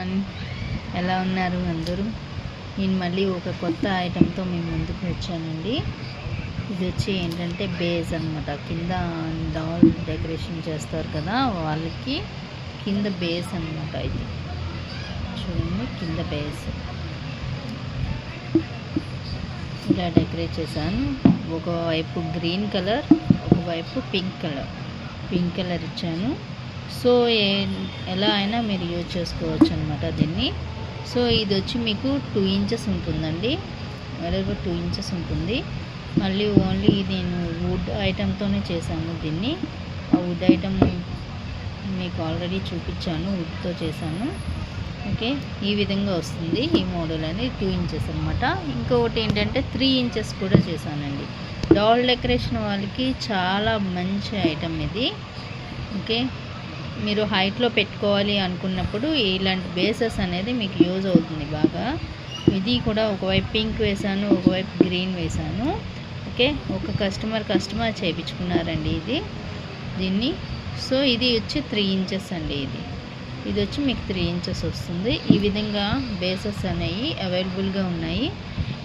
Everyone, ఎలా ఉన్నారు అందరూ? నేను మళ్ళీ ఒక కొత్త ఐటెంతో మేము ముందుకు వచ్చానండి. ఇది వచ్చి ఏంటంటే బేస్ అనమాట. కింద డాల్ డెకరేషన్ చేస్తారు కదా, వాళ్ళకి కింద బేస్ అనమాట. ఇది చూడండి, కింద బేస్ ఇలా డెకరేట్ చేశాను. ఒకవైపు గ్రీన్ కలర్, ఒకవైపు పింక్ కలర్ ఇచ్చాను. సో ఎలా అయినా మీరు యూజ్ చేసుకోవచ్చు అనమాట దీన్ని. సో ఇది వచ్చి మీకు 2 ఇంచెస్ ఉంటుందండి, వెడల్పు 2 ఇంచెస్ ఉంటుంది. మళ్ళీ ఓన్లీ నేను వుడ్ ఐటెంతోనే చేశాను దీన్ని. ఆ వుడ్ ఐటెం మీకు ఆల్రెడీ చూపించాను, వుడ్తో చేశాను. ఓకే, ఈ విధంగా వస్తుంది ఈ మోడల్ అనేది. 2 ఇంచెస్ అనమాట. ఇంకొకటి ఏంటంటే 3 ఇంచెస్ కూడా చేశానండి. డాల్ డెకరేషన్ వాళ్ళకి చాలా మంచి ఐటెం ఇది. ఓకే, మీరు హైట్లో పెట్టుకోవాలి అనుకున్నప్పుడు ఇలాంటి బేసెస్ అనేది మీకు యూజ్ అవుతుంది బాగా. ఇది కూడా ఒకవైపు పింక్ వేసాను, ఒకవైపు గ్రీన్ వేసాను. ఓకే, ఒక కస్టమర్ చేయించుకున్నారండి దీన్ని. సో ఇది వచ్చి 3 ఇంచెస్ అండి. ఇది వచ్చి మీకు 3 ఇంచెస్ వస్తుంది. ఈ విధంగా బేసెస్ అనేవి అవైలబుల్గా ఉన్నాయి.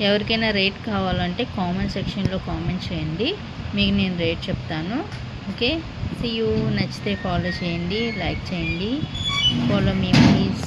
ఎవరికైనా రేట్ కావాలంటే కామెంట్ సెక్షన్లో కామెంట్ చేయండి, మీకు నేను రేట్ చెప్తాను. Okay, see you. నచ్చితే ఫాలో చేయండి, లైక్ చేయండి, ఫాలో మీ ప్లీజ్.